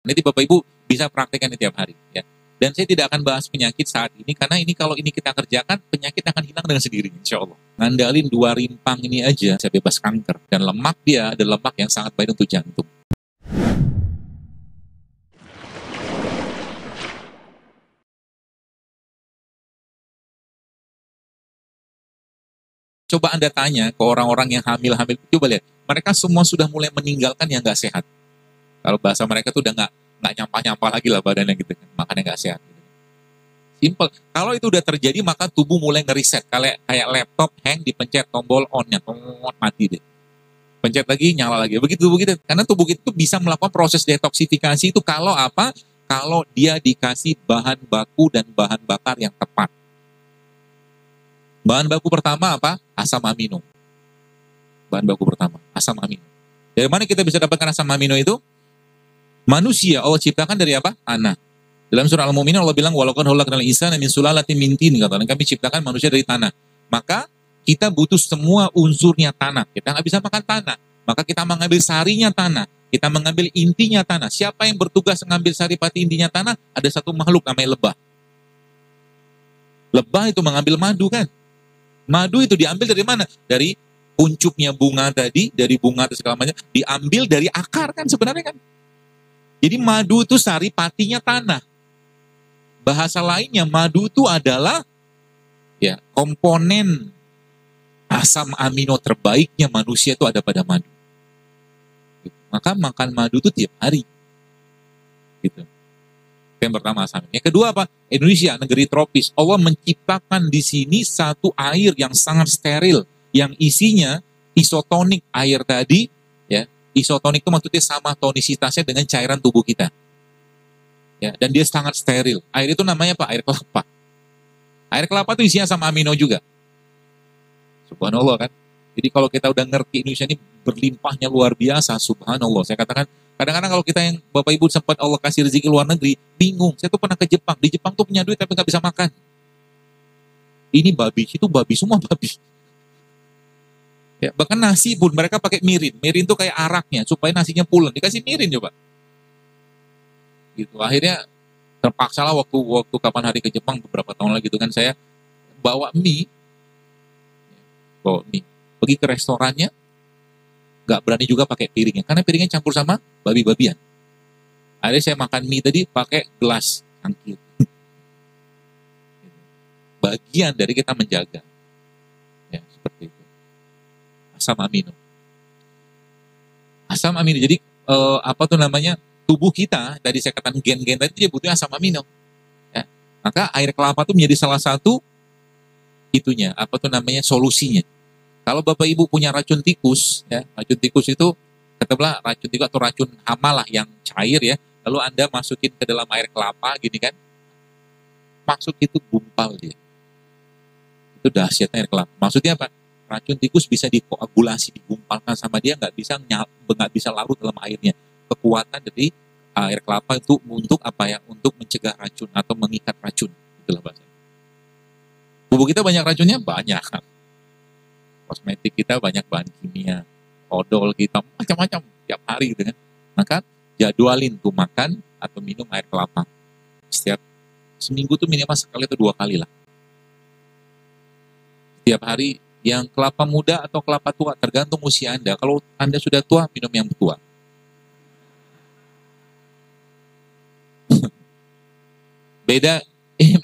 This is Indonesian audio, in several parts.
Nanti Bapak Ibu bisa praktekkan tiap hari ya. Dan saya tidak akan bahas penyakit saat ini, karena ini kalau ini kita kerjakan, penyakit akan hilang dengan sendirinya, insya Allah. Ngandalin 2 rimpang ini aja, saya bebas kanker. Dan lemak dia ada lemak yang sangat baik untuk jantung. Coba Anda tanya ke orang-orang yang hamil-hamil, coba lihat, mereka semua sudah mulai meninggalkan yang nggak sehat. Kalau bahasa mereka tuh udah nggak nyampah-nyampah lagi lah badannya gitu, makannya nggak sehat. Simple. Kalau itu udah terjadi, maka tubuh mulai ngeriset. Kayak laptop hang, dipencet tombol on-nya, mati deh. Pencet lagi, nyala lagi. Begitu. Karena tubuh kita itu bisa melakukan proses detoksifikasi itu kalau apa? Kalau dia dikasih bahan baku dan bahan bakar yang tepat. Bahan baku pertama apa? Asam amino. Bahan baku pertama, asam amino. Dari mana kita bisa dapatkan asam amino itu? Manusia Allah ciptakan dari apa? Tanah. Dalam surah Al-Mu'minun Allah bilang walaupun khalaqnal insana min sulalatin min tin, kata kami ciptakan manusia dari tanah. Maka kita butuh semua unsurnya tanah. Kita nggak bisa makan tanah. Maka kita mengambil sarinya tanah. Kita mengambil intinya tanah. Siapa yang bertugas mengambil saripati intinya tanah? Ada satu makhluk namanya lebah. Lebah itu mengambil madu kan. Madu itu diambil dari mana? Dari puncuknya bunga tadi, dari bunga atau segala macam, diambil dari akar kan sebenarnya kan. Jadi madu itu saripatinya tanah. Bahasa lainnya, madu itu adalah ya komponen asam amino terbaiknya manusia itu ada pada madu. Maka makan madu itu tiap hari. Gitu. Yang pertama asam. Yang kedua apa? Indonesia, negeri tropis. Allah menciptakan di sini satu air yang sangat steril, yang isinya isotonik air tadi, ya. Isotonik itu maksudnya sama tonisitasnya dengan cairan tubuh kita. Ya, dan dia sangat steril. Air itu namanya apa? Air kelapa. Air kelapa itu isinya asam amino juga. Subhanallah kan. Jadi kalau kita udah ngerti Indonesia ini berlimpahnya luar biasa, subhanallah. Saya katakan, kadang-kadang kalau kita yang Bapak Ibu sempat Allah kasih rezeki luar negeri, bingung. Saya tuh pernah ke Jepang. Di Jepang tuh punya duit tapi nggak bisa makan. Ini babi, itu babi, semua babi. Ya, bahkan nasi pun mereka pakai mirin. Mirin tuh kayak araknya, supaya nasinya pulen. Dikasih mirin coba. Gitu. Akhirnya terpaksa lah waktu kapan hari ke Jepang beberapa tahun lagi itu kan saya bawa mie, pergi ke restorannya, nggak berani juga pakai piringnya karena piringnya campur sama babi-babian. Akhirnya saya makan mie tadi pakai gelas cangkir. Bagian dari kita menjaga, ya seperti itu. Asam amino. Asam amino. Jadi apa tuh namanya? Tubuh kita, tadi saya katakan gen-gen tadi dia butuh asam amino. Ya. Maka air kelapa itu menjadi salah satu itunya, apa tuh namanya, solusinya. Kalau Bapak Ibu punya racun tikus, ya, racun tikus itu katakanlah racun tikus atau racun hama lah yang cair ya, lalu Anda masukin ke dalam air kelapa gini kan, masuk itu gumpal dia. Itu dahsyatnya air kelapa. Maksudnya apa? Racun tikus bisa dikoagulasi, digumpalkan sama dia, nggak bisa larut dalam airnya. Kekuatan dari air kelapa itu untuk apa ya? Untuk mencegah racun atau mengikat racun. Itulah bahasanya. Tubuh kita banyak racunnya? Banyak. Kosmetik kita banyak bahan kimia. Odol kita macam-macam tiap hari gitu kan. Maka jadwalin tuh makan atau minum air kelapa. Setiap seminggu tuh minimal sekali atau 2 kali lah. Setiap hari, yang kelapa muda atau kelapa tua tergantung usia Anda. Kalau Anda sudah tua, minum yang tua. Beda,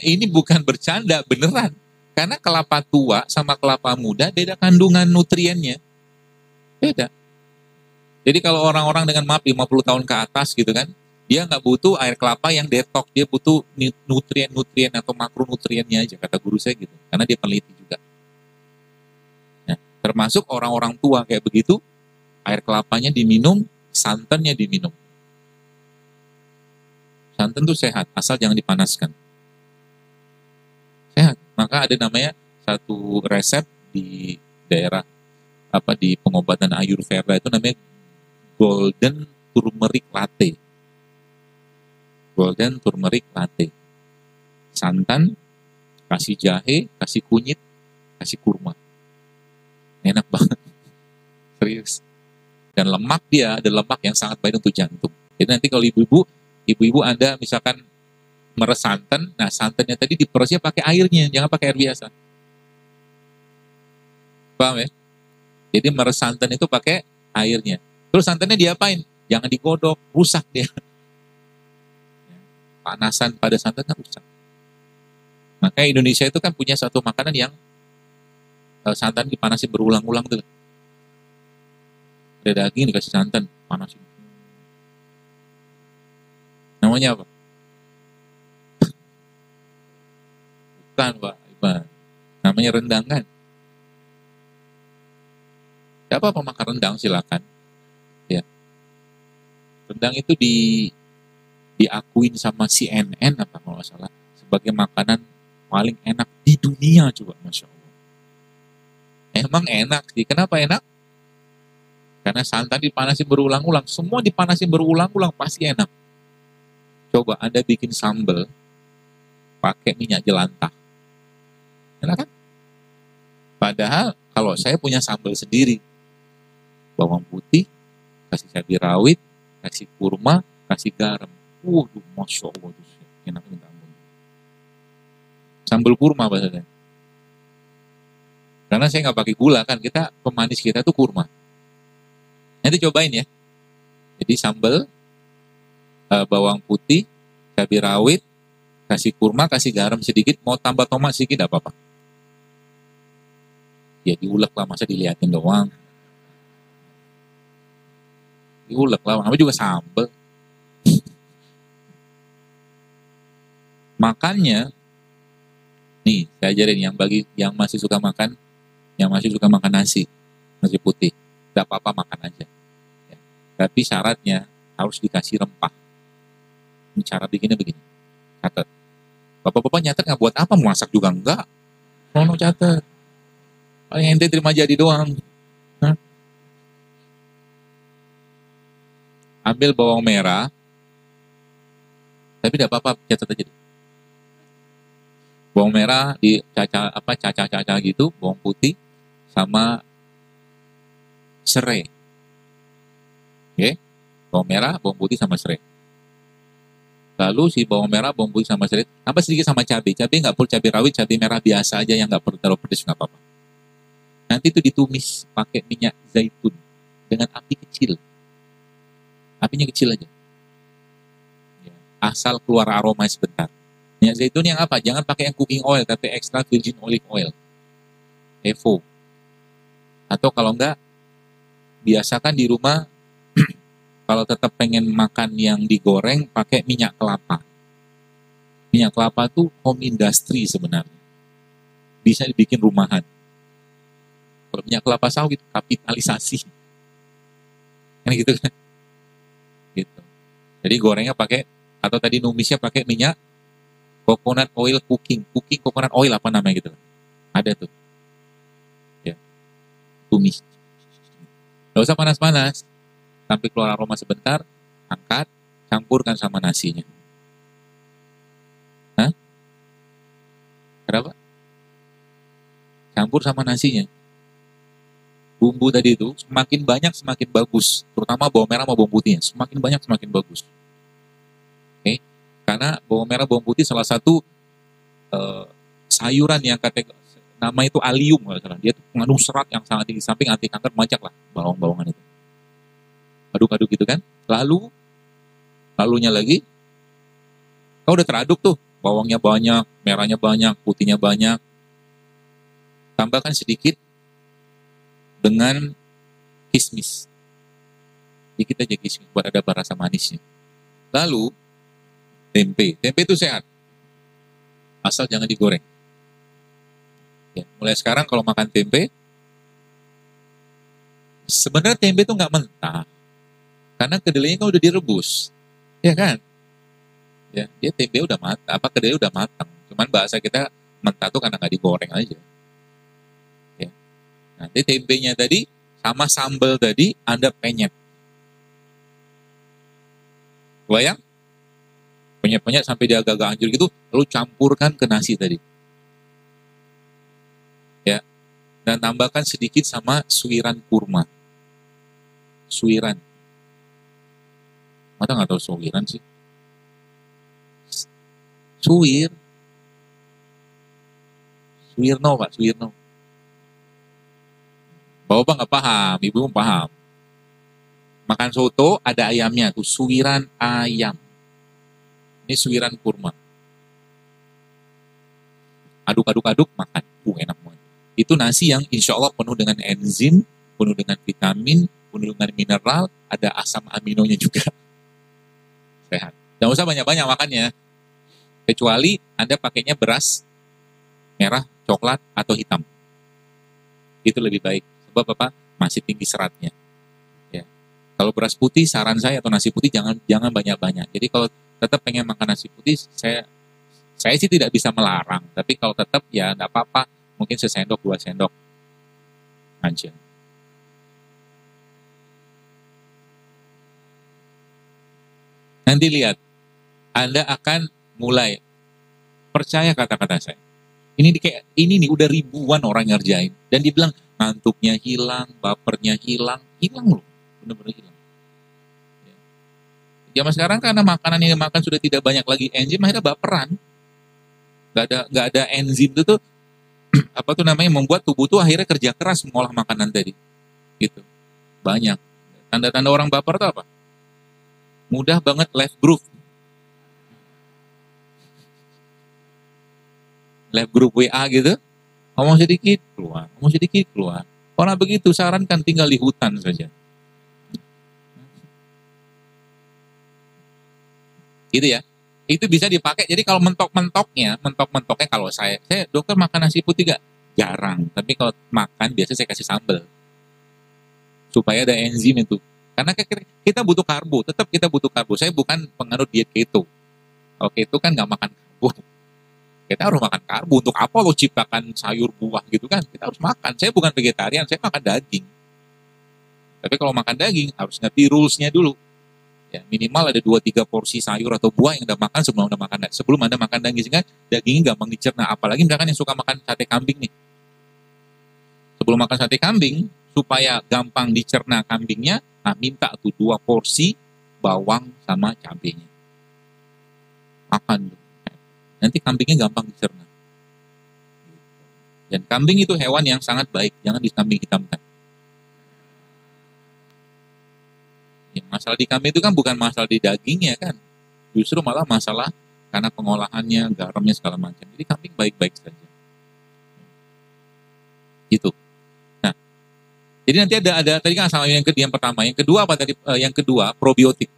ini bukan bercanda, beneran. Karena kelapa tua sama kelapa muda beda kandungan nutriennya. Beda. Jadi kalau orang-orang dengan 50 tahun ke atas gitu kan, dia nggak butuh air kelapa yang detox, dia butuh nutrien-nutrien atau makronutriennya aja, kata guru saya gitu. Karena dia peneliti juga. Nah, termasuk orang-orang tua kayak begitu, air kelapanya diminum, santannya diminum. Santan itu sehat, asal jangan dipanaskan. Sehat. Maka ada namanya satu resep di daerah di pengobatan Ayurveda itu namanya Golden Turmeric Latte. Golden Turmeric Latte. Santan, kasih jahe, kasih kunyit, kasih kurma. Enak banget. Serius. Dan lemak dia ada lemak yang sangat baik untuk jantung. Jadi nanti kalau ibu-ibu Ibu-ibu Anda misalkan meres santan, nah santannya tadi diperesnya pakai airnya, jangan pakai air biasa. Paham ya? Jadi meres santan itu pakai airnya. Terus santannya diapain? Jangan digodok, rusak dia. Panasan pada santan kan rusak. Maka Indonesia itu kan punya satu makanan yang santan dipanasin berulang-ulang tuh. Ada daging dikasih santan, panasin. Namanya apa? Bukan, Pak. Iban. Namanya rendang kan? Siapa pemakan rendang silakan. Ya. Rendang itu diakuin sama CNN apa kalau nggak salah sebagai makanan paling enak di dunia coba, Masya Allah. Emang enak sih. Kenapa enak? Karena santan dipanasin berulang-ulang. Semua dipanasin berulang-ulang pasti enak. Coba Anda bikin sambal pakai minyak jelantah. Enak kan? Padahal kalau saya punya sambal sendiri, bawang putih, kasih cabai rawit, kasih kurma, kasih garam. Waduh, Masya Allah. Enak minta ampun. Sambal kurma bahasanya. Karena saya nggak pakai gula kan, kita pemanis kita tuh kurma. Nanti cobain ya. Jadi sambal, bawang putih, cabai rawit, kasih kurma, kasih garam sedikit, mau tambah tomat sedikit, tidak apa-apa. Ya diulek lah, masa dilihatin doang. Diulek lah, namanya juga sambal. Makannya, nih saya ajarin yang masih suka makan, nasi putih, tidak apa-apa makan aja. Ya. Tapi syaratnya harus dikasih rempah. Ini cara bikinnya begini, catat. Bapak-bapak nyatet nggak buat apa, masak juga enggak. Nono catat. Paling ente terima jadi doang. Hah? Ambil bawang merah, tapi tidak apa-apa, catat aja. Bawang merah cacah-cacah gitu, bawang putih sama serai. Oke? Bawang merah, bawang putih sama serai. Lalu si bawang merah, bawang putih sama serai, tambah sedikit sama cabai. Cabai nggak perlu cabai rawit, cabai merah biasa aja yang nggak perlu terlalu pedas, nggak apa-apa. Nanti itu ditumis pakai minyak zaitun dengan api kecil. Apinya kecil aja. Asal keluar aroma sebentar. Minyak zaitun yang apa? Jangan pakai yang cooking oil, tapi extra virgin olive oil. EVO. Atau kalau enggak, biasakan di rumah, kalau tetap pengen makan yang digoreng, pakai minyak kelapa. Minyak kelapa itu home industry sebenarnya. Bisa dibikin rumahan. Kalau minyak kelapa sawit, kapitalisasi. Kan gitu kan? Gitu. Jadi gorengnya pakai, atau tadi numisnya pakai minyak coconut oil cooking coconut oil apa namanya gitu. Ada tuh. Ya. Tumis. Gak usah panas-panas. Sampai keluar aroma sebentar, angkat, campurkan sama nasinya. Hah? Kenapa? Campur sama nasinya. Bumbu tadi itu semakin banyak semakin bagus. Terutama bawang merah sama bawang putihnya. Semakin banyak semakin bagus. Oke? Karena bawang merah, bawang putih salah satu sayuran yang nama itu alium, dia itu mengandung serat yang sangat tinggi, samping anti kanker, macak lah bawang-bawangan itu. Aduk-aduk gitu kan. Lalunya lagi, kau udah teraduk tuh, bawangnya banyak, merahnya banyak, putihnya banyak. Tambahkan sedikit dengan kismis. Dikit aja kismis buat ada rasa manisnya. Lalu tempe itu sehat, asal jangan digoreng. Ya, mulai sekarang kalau makan tempe, sebenarnya tempe itu nggak mentah, karena kedelainya kan udah direbus, ya kan? Ya, dia tempe udah matang, kedelai udah matang. Cuman bahasa kita mentah tuh karena nggak digoreng aja. Ya. Nanti tempenya tadi sama sambal tadi Anda penyet. Bayang? Penyet-penyet sampai dia agak-agak hancur gitu, lalu campurkan ke nasi tadi. Ya. Dan tambahkan sedikit sama suiran kurma. Suiran. Mata nggak tahu suiran sih. Suwir. Suwirno Pak, Suwirno. Bapak nggak paham, ibu paham. Makan soto ada ayamnya tuh, suwiran ayam. Ini suwiran kurma. Aduk-aduk-aduk makan, enak banget. Itu nasi yang insya Allah penuh dengan enzim, penuh dengan vitamin, penuh dengan mineral, ada asam aminonya juga. Sehat. Jangan usah banyak-banyak makannya. Kecuali Anda pakainya beras merah, coklat, atau hitam. Itu lebih baik. Sebab apa? Masih tinggi seratnya. Ya. Kalau beras putih, saran saya atau nasi putih jangan banyak-banyak. Jadi kalau tetap pengen makan nasi putih, saya sih tidak bisa melarang. Tapi kalau tetap ya enggak apa-apa. Mungkin sesendok, 2 sendok aja. Nanti lihat, Anda akan mulai percaya kata-kata saya. Ini nih udah ribuan orang ngerjain. Dan dibilang ngantuknya hilang, bapernya hilang loh. Bener-bener hilang. Zaman sekarang karena makanan yang dimakan sudah tidak banyak lagi enzim, akhirnya baperan. Gak ada enzim itu tuh apa tuh namanya membuat tubuh tuh akhirnya kerja keras mengolah makanan tadi. Gitu. Banyak. Tanda-tanda orang baper tuh apa? Mudah banget left group. Left group WA gitu. Ngomong sedikit keluar, ngomong sedikit keluar. Orang begitu sarankan tinggal di hutan saja. Gitu ya. Itu bisa dipakai. Jadi kalau mentok-mentoknya kalau saya dokter makan nasi putih gak? Jarang. Tapi kalau makan biasanya saya kasih sambal. Supaya ada enzim itu. Karena kita butuh karbo, tetap kita butuh karbo. Saya bukan penganut diet keto. Kalau keto kan gak makan karbo. Kita harus makan karbo. Untuk apa lo ciptakan sayur buah gitu kan? Kita harus makan. Saya bukan vegetarian, saya makan daging. Tapi kalau makan daging harus ngerti rules-nya dulu. Ya, minimal ada 2-3 porsi sayur atau buah yang Anda makan sebelum Anda makan daging, sehingga dagingnya gampang dicerna. Apalagi misalkan yang suka makan sate kambing nih. Sebelum makan sate kambing, supaya gampang dicerna kambingnya, minta tuh 2 porsi bawang sama cabenya. Makan. Nanti kambingnya gampang dicerna. Dan kambing itu hewan yang sangat baik, jangan dikambing hitamkan. Masalah di kambing itu kan bukan masalah di dagingnya kan. Justru malah masalah karena pengolahannya, garamnya segala macam. Jadi kambing baik-baik saja. Gitu. Nah, jadi nanti ada tadi kan sama yang pertama, yang kedua apa tadi? Yang kedua probiotik.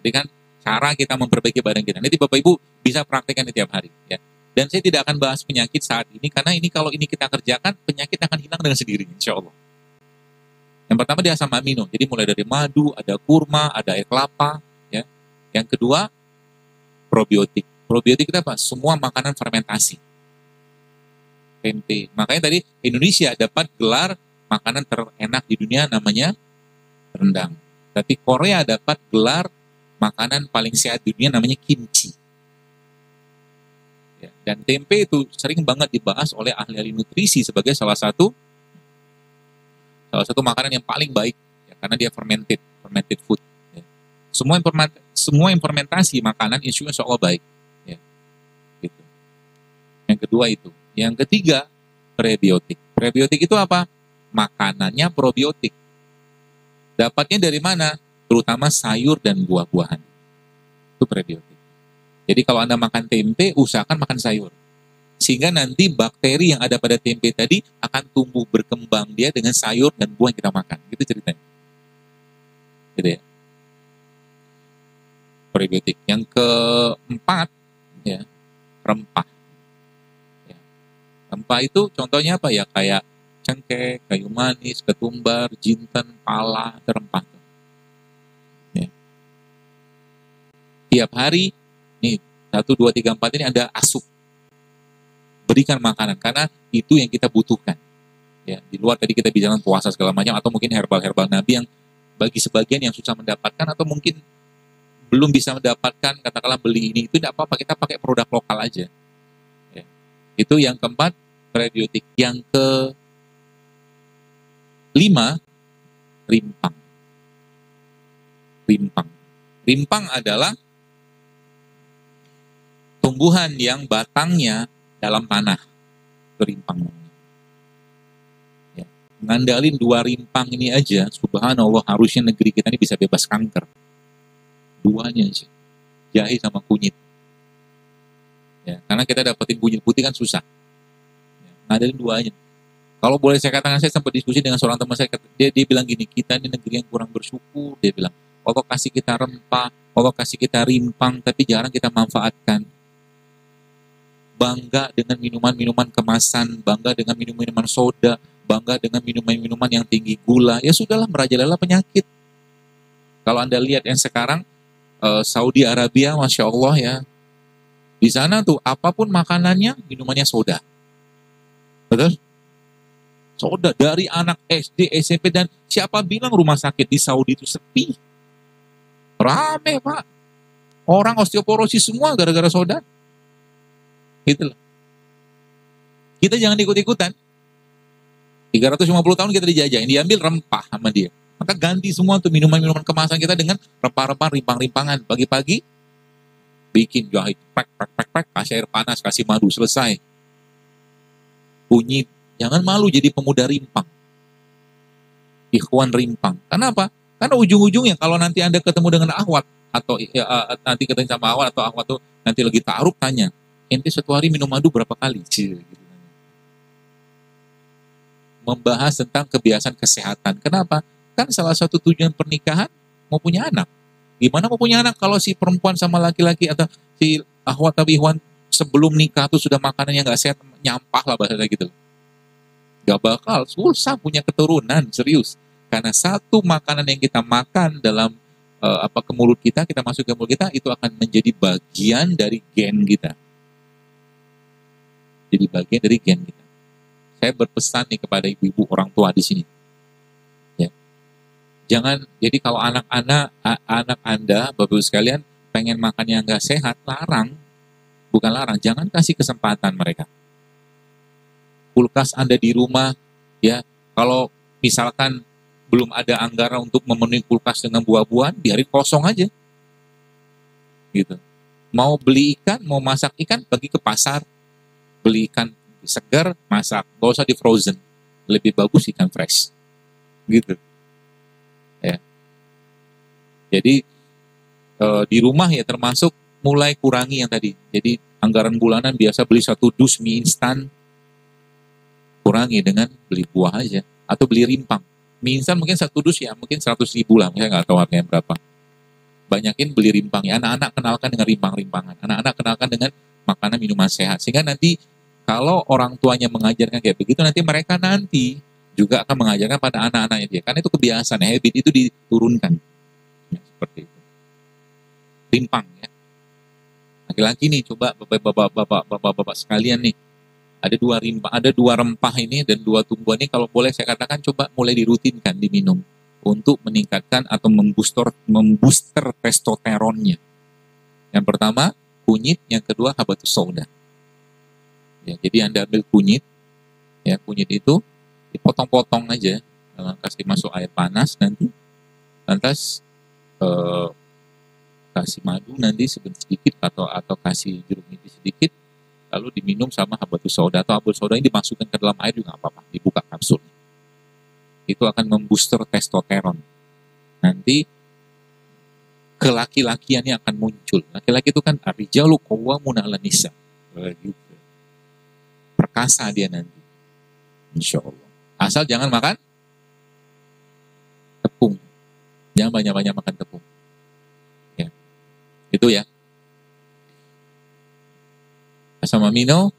Jadi kan cara kita memperbaiki badan kita. Nanti Bapak Ibu bisa praktekkan di tiap hari. Ya. Dan saya tidak akan bahas penyakit saat ini karena ini kalau ini kita kerjakan penyakit akan hilang dengan sendirinya, insya Allah. Yang pertama dia asam amino, jadi mulai dari madu, ada kurma, ada air kelapa. Ya. Yang kedua, probiotik. Probiotik itu apa? Semua makanan fermentasi. Tempe. Makanya tadi Indonesia dapat gelar makanan terenak di dunia namanya rendang. Tapi Korea dapat gelar makanan paling sehat di dunia namanya kimchi. Ya. Dan tempe itu sering banget dibahas oleh ahli-ahli nutrisi sebagai salah satu makanan yang paling baik ya, karena dia fermented food ya. Semua yang fermentasi makanan insya Allah baik ya. Gitu. Yang kedua itu. Yang ketiga prebiotik. Prebiotik itu apa? Makanannya probiotik. Dapatnya dari mana? Terutama sayur dan buah-buahan. Itu prebiotik. Jadi kalau Anda makan tempe, usahakan makan sayur. Sehingga nanti bakteri yang ada pada tempe tadi akan tumbuh berkembang dia dengan sayur dan buah yang kita makan. Gitu ceritanya. Gitu ya. Prebiotik. Yang keempat, ya, rempah. Ya. Rempah itu contohnya apa ya? Kayak cengkeh, kayu manis, ketumbar, jinten, pala, rempah. Ya. Tiap hari, nih, 1, 2, 3, 4 ini ada asup. Berikan makanan karena itu yang kita butuhkan. Ya, di luar tadi kita bicara puasa segala macam atau mungkin herbal Nabi yang bagi sebagian yang susah mendapatkan atau mungkin belum bisa mendapatkan katakanlah beli ini itu tidak apa-apa, kita pakai produk lokal aja. Ya. Itu yang keempat prebiotik. Yang kelima rimpang. Rimpang adalah tumbuhan yang batangnya dalam tanah, itu rimpang. Ya. Ngandalin 2 rimpang ini aja, subhanallah, harusnya negeri kita ini bisa bebas kanker. 2-nya aja, jahe sama kunyit. Ya, karena kita dapetin kunyit putih kan susah. Ya, ngandalin 2-nya. Kalau boleh saya katakan, saya sempat diskusi dengan seorang teman saya, dia bilang gini, kita ini negeri yang kurang bersyukur, dia bilang, Allah kasih kita rempah, Allah kasih kita rimpang, tapi jarang kita manfaatkan. Bangga dengan minuman-minuman kemasan, bangga dengan minuman-minuman soda, bangga dengan minuman-minuman yang tinggi gula, ya sudahlah, merajalela penyakit. Kalau Anda lihat yang sekarang, Saudi Arabia, Masya Allah ya, di sana tuh apapun makanannya, minumannya soda. Betul? Soda, dari anak SD, SMP, dan siapa bilang rumah sakit di Saudi itu sepi? Rame Pak. Orang osteoporosis semua gara-gara soda. Gitu loh. Kita jangan ikut-ikutan. 350 tahun kita dijajahin, diambil rempah sama dia. Maka ganti semua tuh minuman-minuman kemasan kita dengan rempah-rempah, rimpang-rimpangan. Pagi-pagi bikin jahe, prek, kasih air panas, kasih madu, selesai. Kunyit. Jangan malu jadi pemuda rimpang. Ikhwan rimpang. Kenapa? Karena ujung-ujungnya kalau nanti Anda ketemu dengan akhwat, atau nanti ketemu sama akhwat, atau akhwat tuh nanti lagi ta'aruf, tanya, ente satu hari minum madu berapa kali? Gitu. Membahas tentang kebiasaan kesehatan. Kenapa? Kan salah satu tujuan pernikahan mau punya anak. Gimana mau punya anak kalau si perempuan sama laki-laki atau si akhwat atau ikhwan sebelum nikah tuh sudah makanan yang gak sehat, nyampah lah bahasanya gitu. Gak bakal, susah punya keturunan, serius. Karena satu makanan yang kita makan dalam ke mulut kita masuk ke mulut kita, itu akan menjadi bagian dari gen kita. Jadi bagian dari gen kita. Saya berpesan nih kepada ibu-ibu orang tua di sini. Ya. Jangan, jadi kalau anak Anda, Bapak-Ibu sekalian, pengen makan yang gak sehat, larang. Bukan larang, jangan kasih kesempatan mereka. Kulkas Anda di rumah, ya, kalau misalkan belum ada anggaran untuk memenuhi kulkas dengan buah-buahan, biarin kosong aja. Gitu. Mau beli ikan, mau masak ikan, pergi ke pasar, beli ikan segar, masak, gak usah di frozen. Lebih bagus ikan fresh. Gitu. Ya. Jadi di rumah ya termasuk mulai kurangi yang tadi. Jadi anggaran bulanan biasa beli 1 dus mie instan, kurangi dengan beli buah aja atau beli rimpang. Mie instan mungkin 1 dus ya mungkin 100.000 lah, saya nggak tahu harganya berapa. Banyakin beli rimpang ya, anak-anak kenalkan dengan rimpang-rimpangan, anak-anak kenalkan dengan makanan minuman sehat, sehingga nanti kalau orang tuanya mengajarkan kayak begitu, nanti mereka nanti juga akan mengajarkan pada anak-anaknya dia, karena itu kebiasaan, habit itu diturunkan ya, seperti itu. Rimpang ya, laki-laki nih, coba bapak-bapak sekalian nih, ada 2 rempah ini dan 2 tumbuhan ini, kalau boleh saya katakan coba mulai dirutinkan diminum untuk meningkatkan atau membooster testosteronnya. Yang pertama kunyit, yang kedua habatus sauda. Ya, jadi Anda ambil kunyit, ya kunyit itu dipotong-potong aja, kasih masuk air panas nanti, lantas kasih madu nanti sedikit atau kasih jeruk nipis sedikit, lalu diminum sama habatus sauda, atau habatus sauda ini dimasukkan ke dalam air juga nggak apa-apa, dibuka kapsulnya. Itu akan membooster testosteron. Nanti kelaki-lakiannya akan muncul. Laki-laki itu kan ar-rijalu qawwamuna 'alan nisa. Gitu. Perkasa dia nanti. Insya Allah. Asal jangan makan tepung. Jangan banyak-banyak makan tepung. Ya. Itu ya. Asam amino,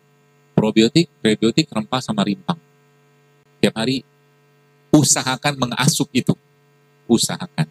probiotik, prebiotik, rempah sama rimpang. Tiap hari usahakan mengasup itu. Usahakan.